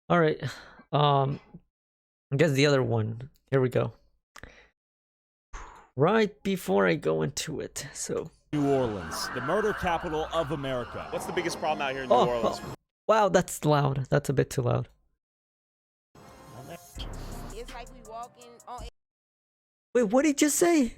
All right. I guess the other one. Here we go. Right before I go into it. So. New Orleans, the murder capital of America. What's the biggest problem out here in New Oh, Orleans? wow, that's loud. That's a bit too loud. It's like we walking on Wait, what did you just say?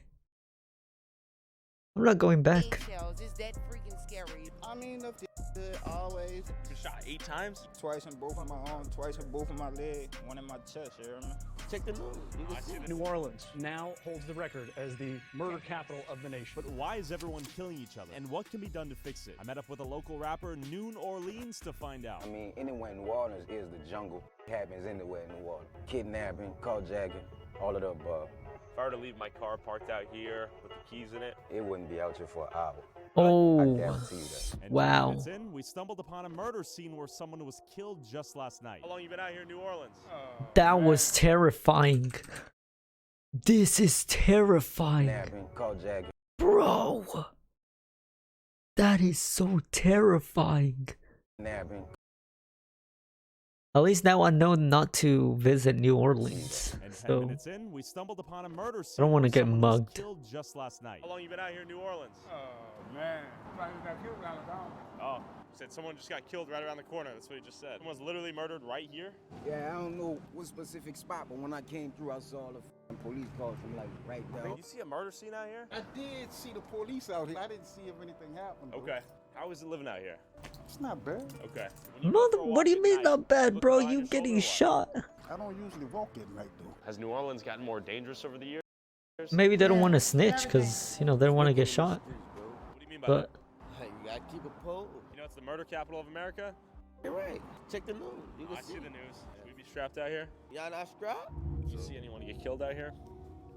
I'm not going back. eggshells. It's that freaking scary. I mean, the good always. You been shot 8 times? Twice in both of my arms, twice in both of my legs, one in my chest, you hear me? Check the news. You can see New Orleans now holds the record as the murder capital of the nation. But why is everyone killing each other? And what can be done to fix it? I met up with a local rapper, New Orleans, to find out. I mean, anywhere in New Orleans is the jungle. It happens anywhere in New Orleans. Kidnapping, carjacking, all of the above. If I were to leave my car parked out here with the keys in it, It wouldn't be out here for an hour. I Oh, guarantee you that. And 10 wow. minutes in, we stumbled upon a murder scene where someone was killed just last night. how long you been out here in New Orleans? That was terrifying. This is terrifying. Kidnapping, carjacking. Bro. That is so terrifying. Kidnapping. At least now I know not to visit New Orleans. And 10 So, minutes in, we stumbled upon a murder scene. I don't want to where get someone was mugged. Killed just last night. How long you been out here in New Orleans? Oh, man. Oh, you said someone just got killed right around the corner. That's what he just said. Someone's literally murdered right here? Yeah, I don't know what specific spot, but when I came through, I saw the police cars from like right there. You see a murder scene out here? I did see the police out here. I didn't see if anything happened. bro. Okay. How is it living out here? It's not bad. Okay. Mother, what do you mean not bad, bro? You getting shot. I don't usually walk at night, though. Has New Orleans gotten more dangerous over the years? Maybe they don't want to snitch because, you know, they don't want to get shot. What do you mean by But, that? Hey, you gotta keep a pole. You know it's the murder capital of America? You're right. Check the news. You I see the news. Should we be strapped out here? Y'all not strapped? You see anyone get killed out here?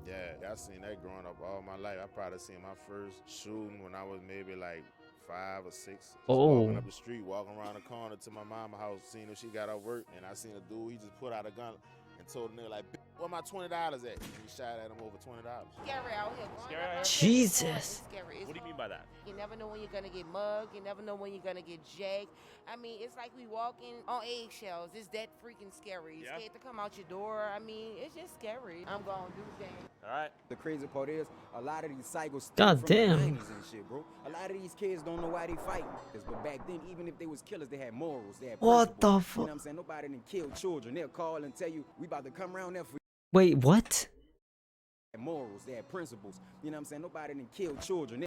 Yeah, I seen that growing up all my life. I probably seen my first shooting when I was maybe like 5 or 6. Just Oh. walking up the street, walking around the corner to my mama's house, seeing if she got off work, and I seen a dude, he just put out a gun and told the nigga like, where my $20 at? And he shot at him over $20. Scary out here. Scary out here? Jesus. It's scary. It's What do you mean by that? You never know when you're gonna get mugged. You never know when you're gonna get jacked. I mean, it's like we walking on eggshells. It's that freaking scary. You're Yeah. scared to come out your door. I mean, it's just scary. I'm gonna do things. All right. The crazy part is, a lot of these cycles God stem from damn. the 90s and shit, bro. A lot of these kids don't know why they fighting. But back then, even if they was killers, they had morals. They had What the principles. You know fuck? what I'm saying? Nobody didn't kill children. They'll call and tell you, we about to come around there for wait, what? morals. They had principles. You know what I'm saying? Nobody didn't kill children.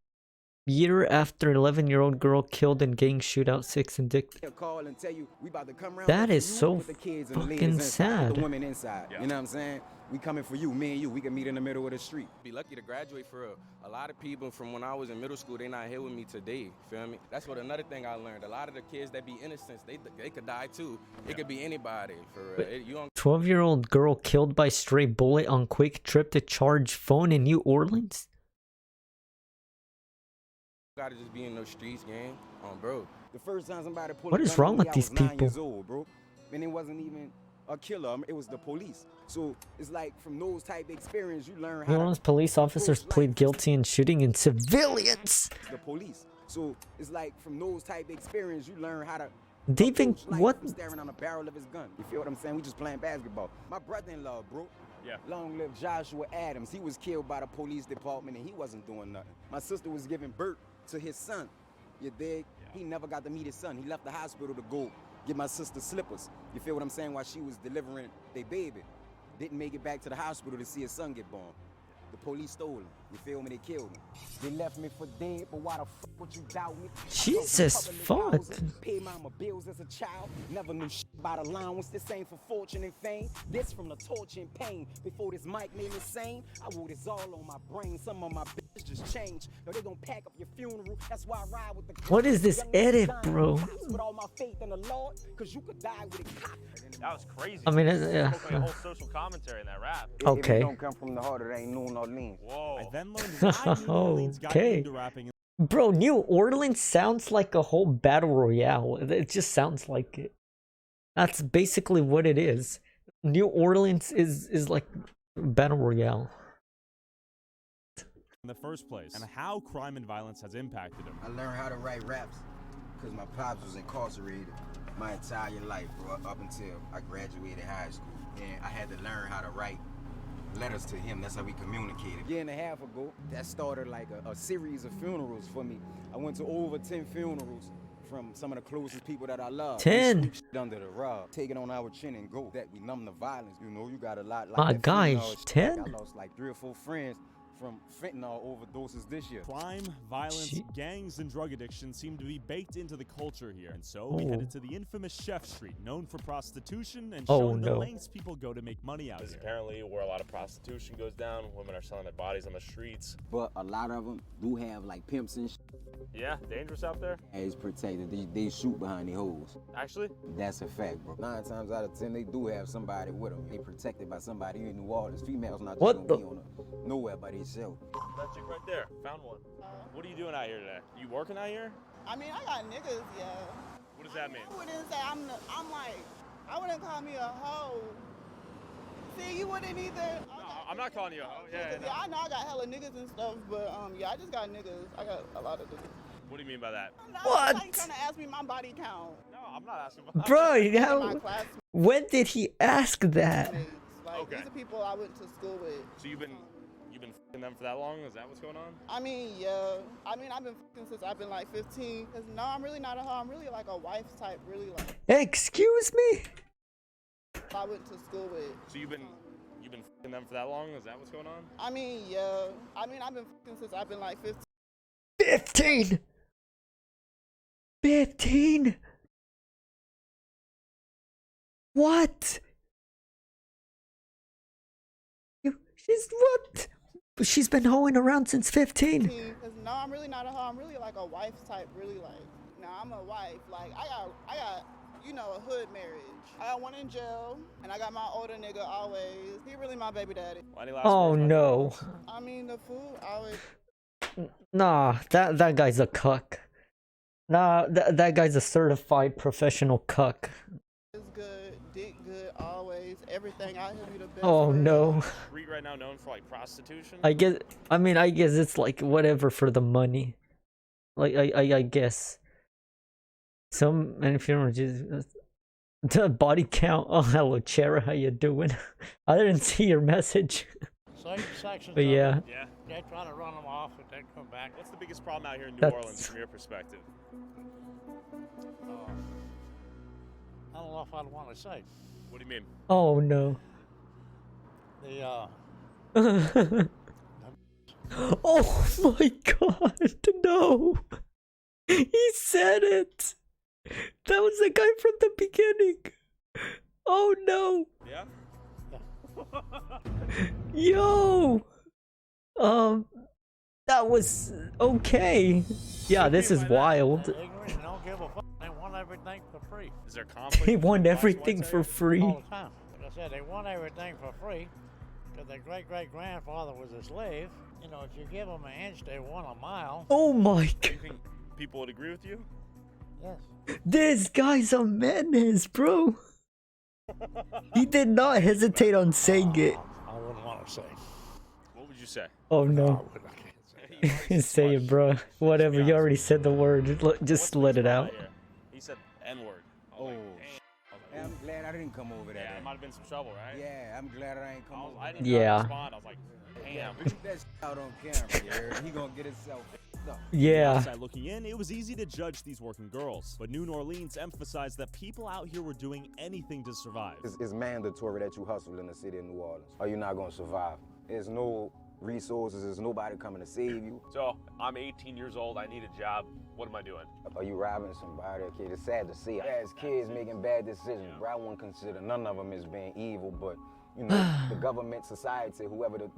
Year after 11-year-old girl killed in gang shootout, 6 indicted. They'll call and tell you, we about to come around That there is for you, so put the kids and the fucking ladies inside, put sad. the women inside. Yeah. You know what I'm saying? We coming for you, me and you. We can meet in the middle of the street. Be lucky to graduate for real. A lot of people from when I was in middle school, they not here with me today. Feel me? That's what another thing I learned. A lot of the kids that be innocents, they could die too. It could be anybody for real. You don't 12-year-old girl killed by stray bullet on quick trip to charge phone in New Orleans? gotta just be in those streets, gang. Bro. The first time somebody pulled What a is gun wrong on with me, I these was 9 people? years old, bro. And it wasn't even a killer. It was the police. So it's like from those type of experience, you learn New how Orleans police officers plead guilty in shooting in civilians. the police. So it's like from those type of experience, you learn how to They even approach life what? from staring on the barrel of his gun. You feel what I'm saying? We just playing basketball. My brother-in-law, bro. Yeah. Long live Joshua Adams. He was killed by the police department and he wasn't doing nothing. My sister was giving birth to his son. You dig? Yeah. He never got to meet his son. He left the hospital to go get my sister slippers. You feel what I'm saying? While she was delivering their baby. Didn't make it back to the hospital to see his son get born. The police stole him. You feel me? They killed him. They left me for dead, but why the fuck would you doubt me? Jesus fuck. Paid mama bills as a child. Never knew shit about allowance. This ain't for fortune and fame. This from the torture and pain. Before this mic made me sane, I wrote this all on my brain. Some of my bitches just changed. Now they gon' pack up your funeral. That's why I ride with the What is this young edit, niggas bro? dying with all my faith in the Lord, cause you could die with a cock. That was crazy. I mean, yeah. A whole social commentary in that rap. Okay. If it don't come from the heart, it ain't New Orleans. Whoa. I then learned why New Orleans got Okay. into rapping. Bro, New Orleans sounds like a whole battle royale. It just sounds like it. That's basically what it is. New Orleans is like battle royale. In the first place, and how crime and violence has impacted him. I learned how to write raps because my pops was incarcerated. my entire life, bro, up until I graduated high school. And I had to learn how to write letters to him. That's how we communicated. A year and a half ago, that started like a series of funerals for me. I went to over 10 funerals from some of the closest people that I love. 10? We sweep shit under the rug, take it on our chin and go. That we numb the violence. You know, you got a lot like My that gosh, fentanyl shit. 10? Like, I lost like 3 or 4 friends from fentanyl overdoses this year. Crime, violence, Gee. gangs, and drug addiction seem to be baked into the culture here. And so we Oh. headed to the infamous Chef Street, known for prostitution and Oh, showing the no. lengths people go to make money out This is here. apparently where a lot of prostitution goes down. Women are selling their bodies on the streets. But a lot of them do have like pimps and shit. Yeah, dangerous out there. As protected, they shoot behind the hoes. Actually, That's a fact, bro. 9 times out of 10, they do have somebody with them. They protected by somebody in New Orleans. Females not just What gonna the- be on nowhere by themselves. that chick right there, found one. What are you doing out here today? You working out here? I mean, I got niggas, yeah. What does that mean? I wouldn't say I'm like, I wouldn't call me a hoe. See, you wouldn't either. No, I'm not calling you a hoe. Yeah, no. Yeah, I know I got hella niggas and stuff, but yeah, I just got niggas. I got a lot of niggas. What do you mean by that? No, What? Like trying to ask me my body count. No, I'm not asking about Bro, My how, classmates, when did he ask that? like Okay. these are people I went to school with. So you've been f***ing them for that long? Is that what's going on? I mean, yeah. I mean, I've been fucking since I've been like 15. Cause no, I'm really not a hoe. I'm really like a wife type. Really like Excuse me? I went to school with. So you've been f***ing them for that long? Is that what's going on? I mean, yeah. I mean, I've been fucking since I've been like 15. 15? 15? What? She's what? She's been hoeing around since 15. Cause no, I'm really not a hoe. I'm really like a wife type. Really like. Nah, I'm a wife. Like I got, you know, a hood marriage. I got one in jail, and I got my older nigga always. He really my baby daddy. Any last Oh words, my no. I mean, the food always. Nah, that guy's a cuck. Nah, that guy's a certified professional cuck. Is good, dick good, always. Everything out here be the best. Oh for no. Street right now known for like prostitution? I guess it's like whatever for the money. Like I guess. Some and if you don't just the body count. Oh hello Chera, how you doing? I didn't see your message. Same sections. But yeah. Yeah. They try to run them off and then come back. What's the biggest problem out here in New That's- Orleans from your perspective? I don't know if I'd want to say. What do you mean? Oh no. The Oh my god, no. He said it. That was the guy from the beginning. Oh no. Yeah? Yo. That was okay. Yeah, this is wild. ignorant and don't give a fuck. They want everything for free Is there conflict? They want between blacks and everything whites out for here? free. all the time. Like I said, they want everything for free because their great-great-grandfather was a slave. You know, if you give them an inch, they want a mile. Oh my Do god. you think people would agree with you? Yes. This guy's a menace, bro. He did not hesitate on saying it. I wouldn't want to say. What would you say? Oh I no. wouldn't. I can't say. Say it, bro. Whatever. You already said the word. What's Just the let it biggest out. problem here? He said N-word. I was Oh, like, damn. I was like, I'm glad I didn't come over yeah, that. it might have been some trouble, right? Yeah, I'm glad I ain't come over I that. didn't Yeah. respond. I was like, damn. Put that out on camera, you heard? He gonna get himself up. Yeah. Outside looking in, it was easy to judge these working girls. But New Orleans emphasized that people out here were doing anything to survive. It's mandatory that you hustle in the city of New Orleans, or you're not gonna survive. There's no resources, there's nobody coming to save you. So, I'm 18 years old. I need a job. What am I doing? Are you robbing somebody? Okay, it's sad to see. As kids making bad decisions, bro, I wouldn't consider none of them as being evil, but you know, the government, society, whoever the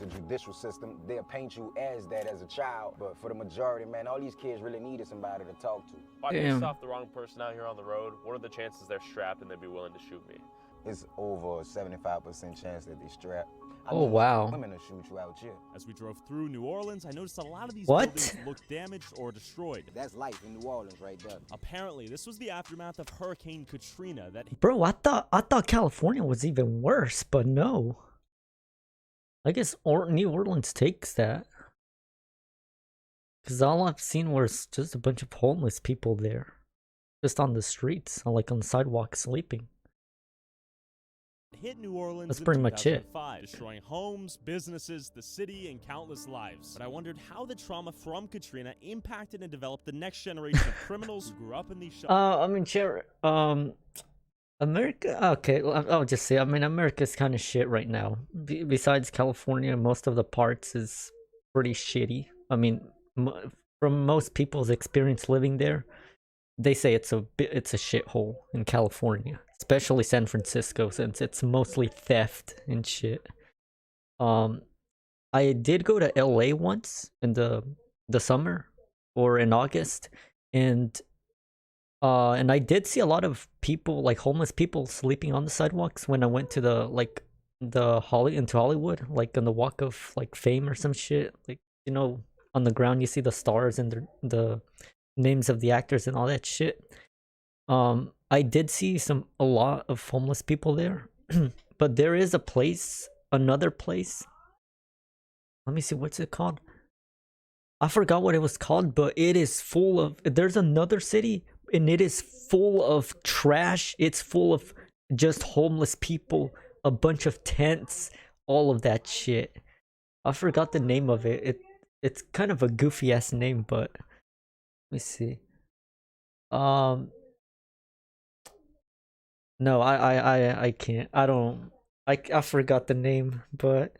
judicial system, they'll paint you as that as a child. But for the majority, man, all these kids really needed somebody to talk to. If I Damn. pissed off the wrong person out here on the road, what are the chances they're strapped and they'd be willing to shoot me? It's over a 75% chance that they strap. I Oh, mean, wow. Women will shoot you out here. As we drove through New Orleans, I noticed a lot of these What? buildings looked damaged or destroyed. That's life in New Orleans right there. Apparently, this was the aftermath of Hurricane Katrina that Bro, I thought California was even worse, but no. I guess New Orleans takes that. Cause all I've seen was just a bunch of homeless people there. just on the streets, like on the sidewalk, sleeping. Hit New Orleans That's in pretty much it. 2005, destroying homes, businesses, the city, and countless lives. But I wondered how the trauma from Katrina impacted and developed the next generation of criminals who grew up in these shelters. I mean, America. Okay, I'll just say. I mean, America's kind of shit right now. Besides California, most of the parts is pretty shitty. I mean, from most people's experience living there, they say it's a shithole in California, especially San Francisco, since it's mostly theft and shit. I did go to LA once in the summer or in August, and I did see a lot of people, like homeless people, sleeping on the sidewalks when I went to into Hollywood, like on the Walk of like Fame or some shit. Like, you know, on the ground you see the stars and the names of the actors and all that shit. I did see a lot of homeless people there, but there is another place. Let me see, what's it called? I forgot what it was called, but it is full of. There's another city, and it is full of trash. It's full of just homeless people, a bunch of tents, all of that shit. I forgot the name of it. It's kind of a goofy ass name, but let me see. No, I can't. I forgot the name, but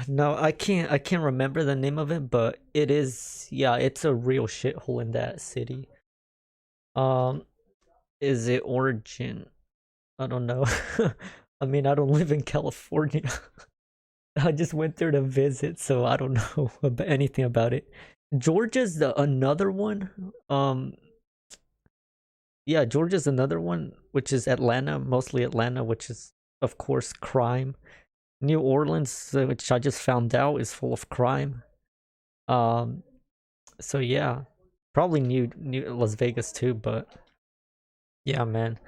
no, I can't remember the name of it, but it is, yeah, it's a real shithole in that city. Is it Origin? I don't know. I mean, I don't live in California. I just went there to visit, so I don't know anything about it. Georgia's another one. Yeah, Georgia's another one, which is Atlanta, mostly Atlanta, which is, of course, crime. New Orleans, which I just found out, is full of crime. So yeah, probably new Las Vegas too, but yeah, man.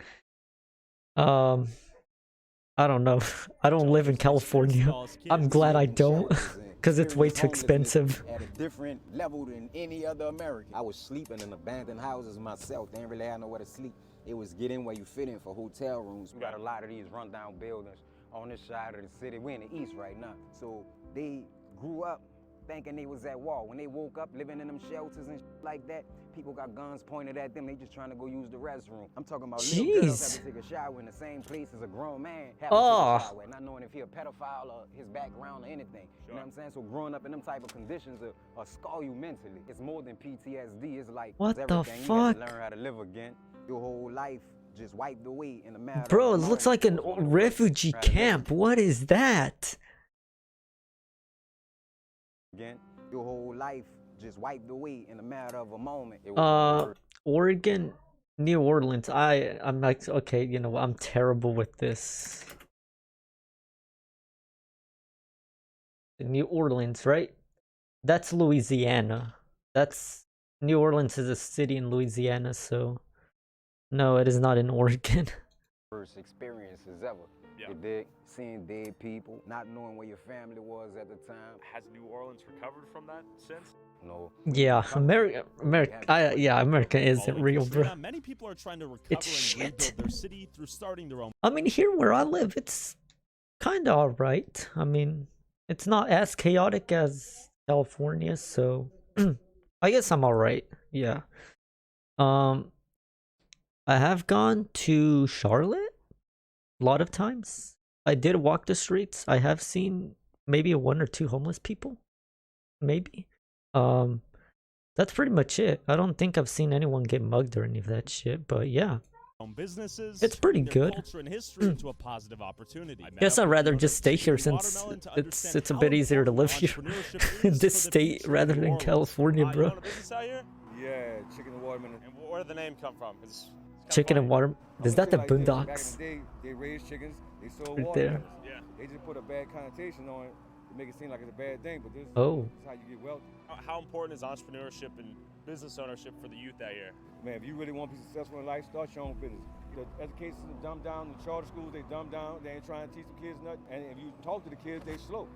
I don't know. I don't live in California. I'm glad I don't, because it's way too expensive. At a different level than any other American. I was sleeping in abandoned houses myself. They didn't really have nowhere to sleep. It was get in where you fit in for hotel rooms. We got a lot of these rundown buildings on this side of the city. We're in the east right now. So they grew up thinking they was at war. When they woke up living in them shelters and like that, people got guns pointed at them. They just trying to go use the restroom. I'm talking about little girls have to take a shower in the same place as a grown man have to take a shower, not knowing if he a pedophile or his background or anything. Sure. You know what I'm saying? So growing up in them type of conditions will scar you mentally. It's more than PTSD. It's like what the fuck? You got to learn how to live again. Your whole life just wiped away in a matter. Bro, it looks like a refugee camp. What is that? Again, your whole life just wiped away in a matter of a moment. Oregon, New Orleans. I'm like, okay, you know, I'm terrible with this. New Orleans, right? That's Louisiana. New Orleans is a city in Louisiana, so no, it is not in Oregon. First experiences ever. Yeah. You dig? Seeing dead people, not knowing where your family was at the time. Has New Orleans recovered from that since? No. Yeah, America isn't real, bro. Many people are trying to recover and rebuild their city through starting their own. I mean, here where I live, it's kind of alright. I mean, it's not as chaotic as California, so I guess I'm alright. Yeah. I have gone to Charlotte a lot of times. I did walk the streets. I have seen maybe one or two homeless people. Maybe. That's pretty much it. I don't think I've seen anyone get mugged or any of that shit, but yeah. Businesses, it's pretty good. Culture and history into a positive opportunity. Guess I'd rather just stay here since it's a bit easier to live here in this state rather than California, bro. Yeah, chicken and watermelon. And where did the name come from? Chicken and water. Is that the Boondocks? Back in the day, they raised chickens. They sold right watermelons. there. Yeah. They just put a bad connotation on it to make it seem like it's a bad thing, but this is how you get wealthy. How important is entrepreneurship and business ownership for the youth out here? Man, if you really want to be successful in life, start your own business. The education system dumbed down. The charter schools, they dumb down. They ain't trying to teach the kids nothing. And if you talk to the kids, they slow.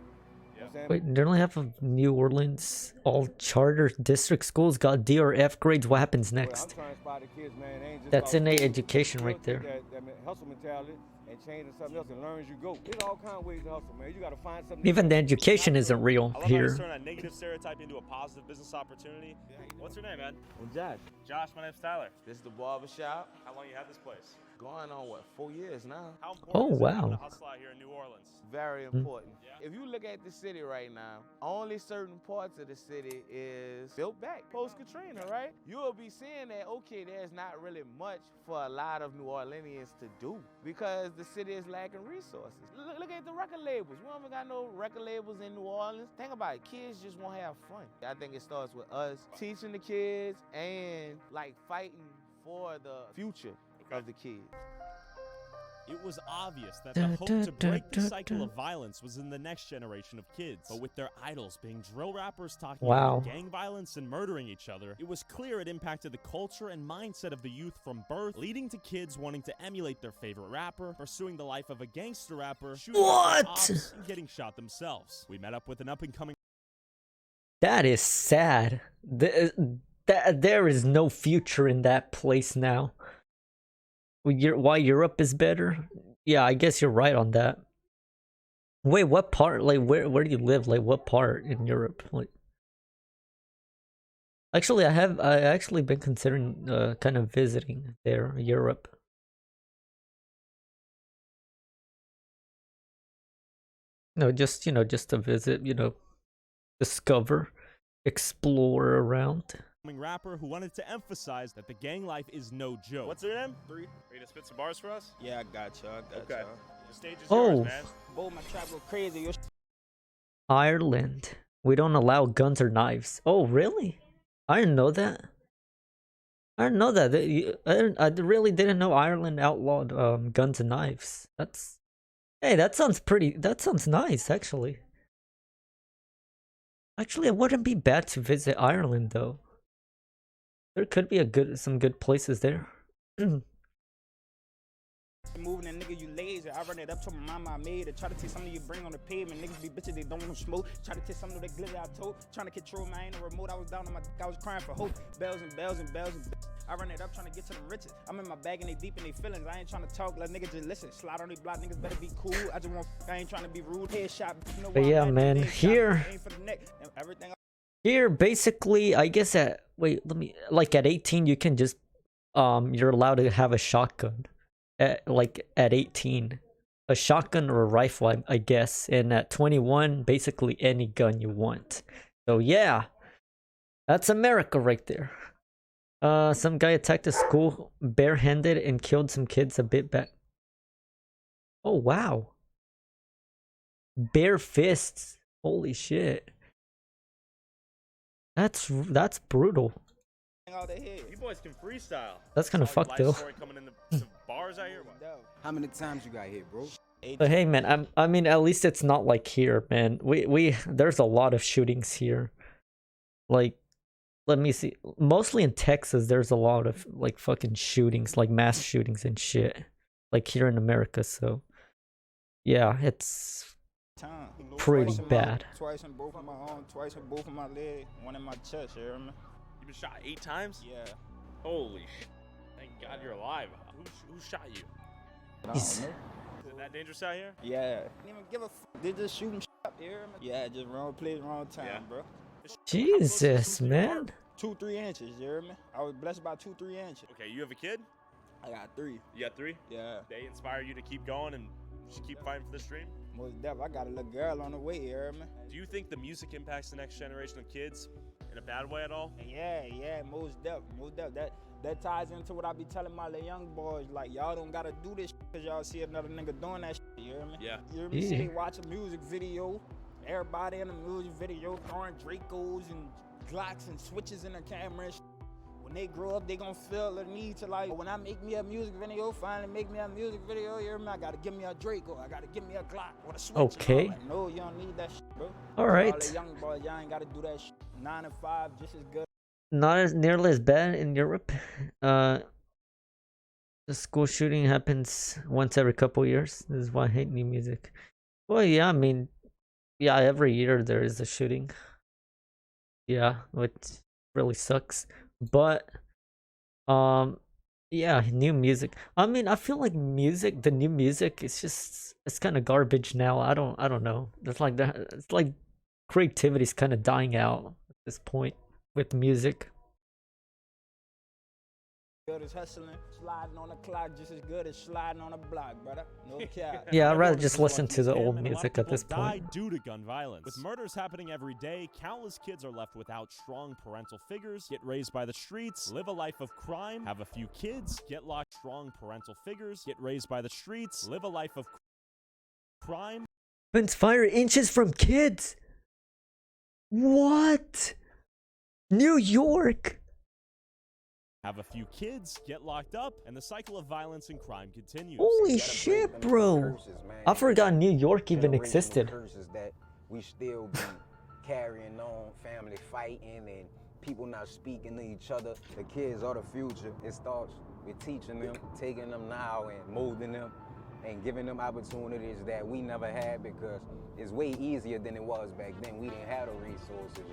You know what I'm saying? Wait, nearly half of New Orleans, all charter district schools got D or F grades. What happens Well, I'm next? trying to inspire the kids, man. It ain't just That's about in a school. education You right gotta there. take that hustle mentality and change to something else and learn as you go. There's all kind of ways to hustle, man. You gotta find something. Even the to do. education isn't real I love how he's here. turning that negative stereotype into a positive business opportunity. What's your name, man? I'm Josh. Josh, my name's Tyler. This is the barber shop. How long you had this place? Going on, what, 4 years now? How important Oh, is it having wow. a hustle out here in New Orleans? Very important. Yeah. If you look at the city right now, only certain parts of the city is built back post-Katrina, right? You'll be seeing that, okay, there's not really much for a lot of New Orleanians to do because the city is lacking resources. Look at the record labels. We don't even got no record labels in New Orleans. Think about it, kids just want to have fun. I think it starts with us teaching the kids and like fighting for the future of the kids. It was obvious that the hope to break the cycle of violence was in the next generation of kids. But with their idols being drill rappers talking about gang violence and murdering each other, it was clear it impacted the culture and mindset of the youth from birth, leading to kids wanting to emulate their favorite rapper, pursuing the life of a gangster rapper, shooting at the cops, and getting shot themselves. We met up with an up-and-coming... That is sad. There is no future in that place now. Why Europe is better? Yeah, I guess you're right on that. Wait, what part? Like, where do you live? Like, what part in Europe? Like, actually, I actually been considering kind of visiting there, Europe. No, just just to visit, discover, explore around. rapper who wanted to emphasize that the gang life is no joke. What's your name? Ready to spit some bars for us? Yeah, I got you. Okay. The stage is Oh. yours, man. Boy, my trap go crazy. Yo. Ireland. We don't allow guns or knives. Oh, really? I didn't know that. I didn't know that. I really didn't know Ireland outlawed guns and knives. Hey, that sounds nice, actually. Actually, it wouldn't be bad to visit Ireland, though. There could be some good places there. Moving and nigga, you lazy. I run it up to my mama I made it. Try to take something you bring on the pavement. Niggas be bitches, they don't want to smoke. Try to take something that glitter I told. Trying to control my ain't a remote. I was down on my I was crying for hope. Bells and bells and bells and bells. I run it up trying to get to them riches. I'm in my bag and they deep in they feelings. I ain't trying to talk, let niggas just listen. Slide on they block, niggas better be cool. I just want I ain't trying to be rude. Headshot, you know But yeah, man, here basically, I guess at at 18 you can just you're allowed to have a shotgun. At 18, a shotgun or a rifle, I guess, and at 21, basically any gun you want. So yeah, that's America right there. Some guy attacked a school barehanded and killed some kids a bit back. Oh wow, bare fists! Holy shit, that's brutal. You boys can freestyle. That's kind of fucked though. Coming in the bars out here. How many times you got hit, bro? But hey, man, I mean, at least it's not like here, man. There's a lot of shootings here. Like, let me see. Mostly in Texas, there's a lot of like fucking shootings, like mass shootings and shit. Like here in America, so yeah, it's pretty bad. Twice in both of my arms, twice in both of my legs, one in my chest. You hear me? You've been shot 8 times? Yeah. Holy shit. Thank God you're alive. Who shot you? Is it that dangerous out here? Yeah. Didn't even give a f. They just shooting up here. Yeah, just wrong place, wrong time, bro. Jesus, man. 2-3 inches, you hear me? I was blessed by 2-3 inches. Okay, you have a kid? I got 3. You got 3? Yeah. They inspire you to keep going and just keep fighting for this dream? Most definitely. I got a little girl on the way, you hear me? Do you think the music impacts the next generation of kids in a bad way at all? Yeah, most definitely. That ties into what I be telling my little young boys, like, y'all don't gotta do this because y'all see another nigga doing that shit, you hear me? Yeah. You hear me? See, they watch a music video, everybody in the music video throwing Dracos and Glocks and switches in the camera and shit. When they grow up, they gonna feel the need to, like, when I make me a music video, finally make me a music video, you hear me? I gotta give me a Draco, I gotta give me a Glock with a switch. Okay. Like, no, you don't need that shit, bro. All right. All the young boys, y'all ain't gotta do that shit. 9 to 5, just as good. Not as nearly as bad in Europe. The school shooting happens once every couple years. This is why I hate new music. Well, yeah, I mean, Yeah, every year there is a shooting. Yeah, which really sucks. But yeah, new music. I mean, I feel like the new music is just it's kind of garbage now. I don't know. It's like that. It's like creativity's kind of dying out at this point with music. Good as hustling, sliding on the clock just as good as sliding on a block, brother. No cap. Yeah, I'd rather just listen to the old music at this point. Die due to gun violence. With murders happening every day, countless kids are left without strong parental figures, get raised by the streets, live a life of crime, have a few kids, get locked. Strong parental figures, get raised by the streets, live a life of crime. Weapons fire inches from kids. What? New York. Have a few kids, get locked up, and the cycle of violence and crime continues. Holy shit, bro. I forgot New York even existed. Curses that we still be carrying on, family fighting and people not speaking to each other. The kids are the future. It starts with teaching them, taking them now and molding them and giving them opportunities that we never had because it's way easier than it was back then. We didn't have the resources.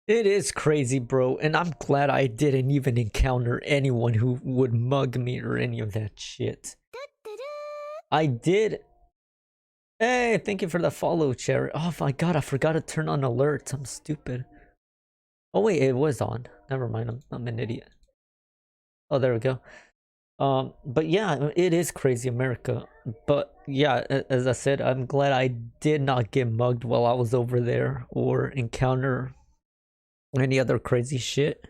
It is crazy, bro, and I'm glad I didn't even encounter anyone who would mug me or any of that shit. I did. Hey, thank you for the follow, Cherry. Oh my god, I forgot to turn on alerts. I'm stupid. Oh wait, it was on. Never mind, I'm an idiot. Oh, there we go. But yeah, it is crazy America. But yeah, as I said, I'm glad I did not get mugged while I was over there or encounter any other crazy shit.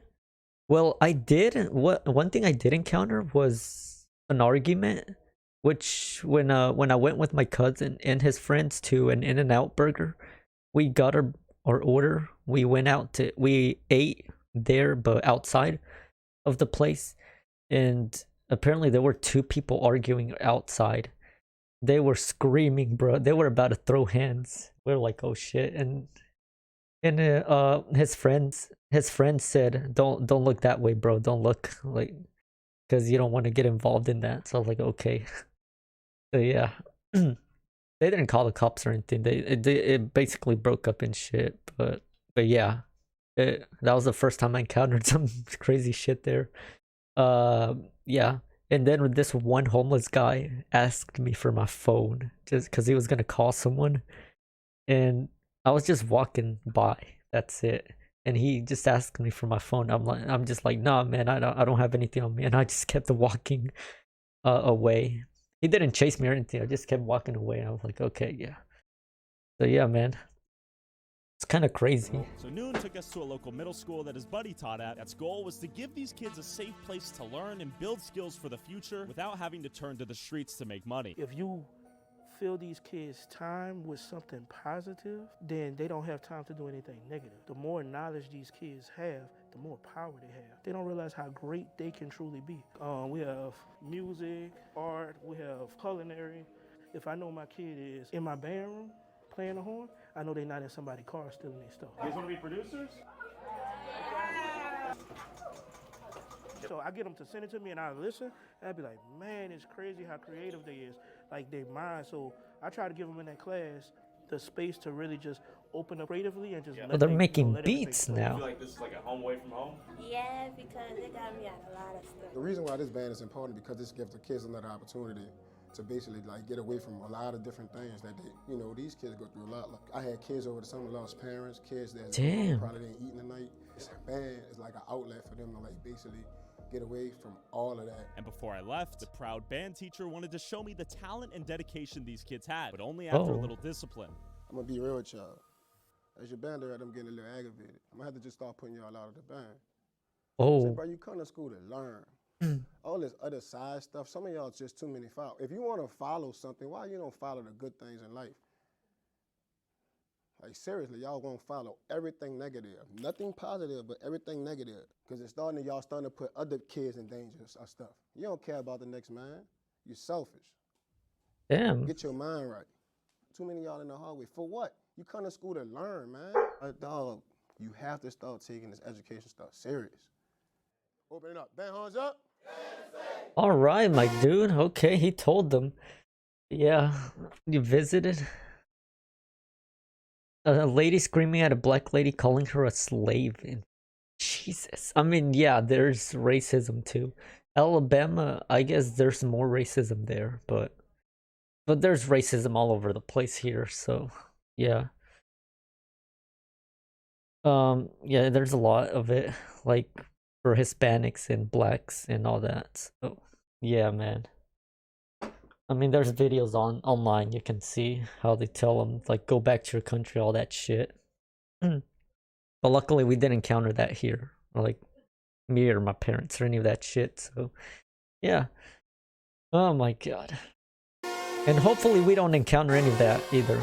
Well, I did. One thing I did encounter was an argument, which when I went with my cousin and his friends to an In-N-Out burger, we got our order. We ate there, but outside of the place, and apparently there were two people arguing outside. They were screaming, bro. They were about to throw hands. We were like, oh shit, and his friends said, don't look that way, bro. Don't look, like, because you don't want to get involved in that. So I was like, okay. So yeah, they didn't call the cops or anything. It basically broke up and shit. But yeah, that was the first time I encountered some crazy shit there. Yeah, and then this one homeless guy asked me for my phone just because he was gonna call someone, and I was just walking by. That's it. And he just asked me for my phone. I'm just like, nah, man, I don't have anything on me. And I just kept walking away. He didn't chase me or anything. I just kept walking away. And I was like, okay, yeah. So yeah, man, it's kind of crazy. So Noon took us to a local middle school that his buddy taught at. That's goal was to give these kids a safe place to learn and build skills for the future without having to turn to the streets to make money. If you fill these kids' time with something positive, then they don't have time to do anything negative. The more knowledge these kids have, the more power they have. They don't realize how great they can truly be. We have music, art, we have culinary. If I know my kid is in my band room playing the horn, I know they're not in somebody's car stealing their stuff. You guys want to be producers? So I get them to send it to me and I listen, and I'd be like, man, it's crazy how creative they is. Like, they mind. So I try to give them in that class the space to really just open up creatively and just Well, they're making beats I now. feel like this is like a home away from home. Yeah, because it got me out a lot of stuff. The reason why this band is important because this gives the kids another opportunity to basically like get away from a lot of different things that they, these kids go through a lot. Like I had kids over the summer lost parents, kids that probably didn't eat in the night. This band is like an outlet for them to like basically get away from all of that. And before I left, the proud band teacher wanted to show me the talent and dedication these kids had, but only after a little discipline. I'm gonna be real with y'all. As your band director, I'm getting a little aggravated. I'm gonna have to just start putting y'all out of the band. Oh. Say, bro, you come to school to learn. All this other side stuff, some of y'all just too many follow. If you want to follow something, why you don't follow the good things in life? Like seriously, y'all gonna follow everything negative. Nothing positive, but everything negative. Because it's y'all starting to put other kids in danger or stuff. You don't care about the next man. You're selfish. Damn. Get your mind right. Too many of y'all in the hallway. For what? You come to school to learn, man. Dog, you have to start taking this education stuff serious. Open it up. Band hands up. All right, my dude. Okay, he told them. Yeah, you visited. A lady screaming at a black lady calling her a slave. And Jesus. I mean, yeah, there's racism too. Alabama, I guess there's more racism there, but there's racism all over the place here, so yeah. Yeah, there's a lot of it, like for Hispanics and blacks and all that. So yeah, man. I mean, there's videos online you can see how they tell them like go back to your country, all that shit. But luckily we didn't encounter that here, or like me or my parents or any of that shit. So yeah. Oh my god. And hopefully we don't encounter any of that either.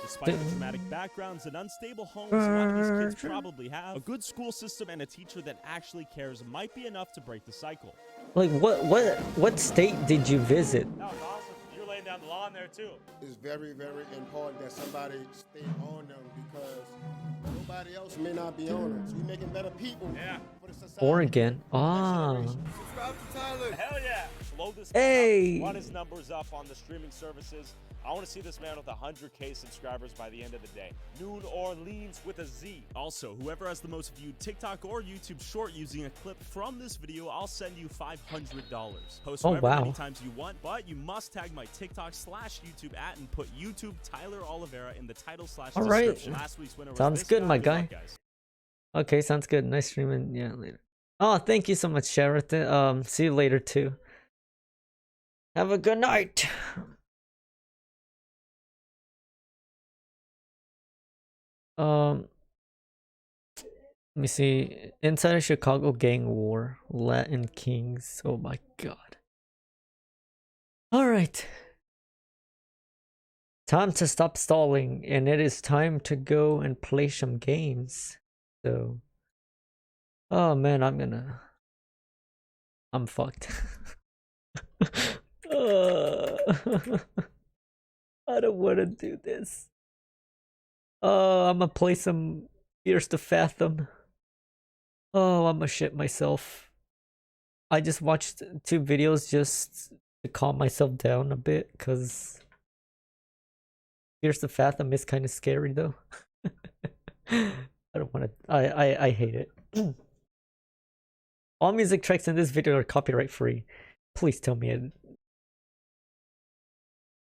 Despite the traumatic backgrounds and unstable homes a lot of these kids probably have, a good school system and a teacher that actually cares might be enough to break the cycle. Like what state did you visit? That was awesome. You're laying down the law in there too. It's very, very important that somebody stay on them because nobody else may not be on them. So you're making better people for the society. Oregon. Ah. Subscribe to Tyler. Hell yeah. Blow this Hey. up, run his numbers up on the streaming services. I want to see this man with 100K subscribers by the end of the day. New Orleans with a Z. Also, whoever has the most viewed TikTok or YouTube short using a clip from this video, I'll send you $500. Post however many times you want, but you must tag my TikTok/YouTube @ and put YouTube Tyler Oliveira in the title / All right. description. Last week's winner was Sounds this good, my Good guy. luck, guys. Okay, sounds good. Nice streaming. Yeah, later. Oh, thank you so much, Sheraton. See you later too. Have a good night. Let me see. Inside a Chicago gang war. Latin Kings. Oh my god. Alright. Time to stop stalling, and it is time to go and play some games. So. Oh man, I'm fucked. I don't want to do this. I'm gonna play some Fears to Fathom. Oh, I'm gonna shit myself. I just watched 2 videos just to calm myself down a bit, because Fears to Fathom is kind of scary though. I don't want to. I hate it. All music tracks in this video are copyright free. Please tell me it.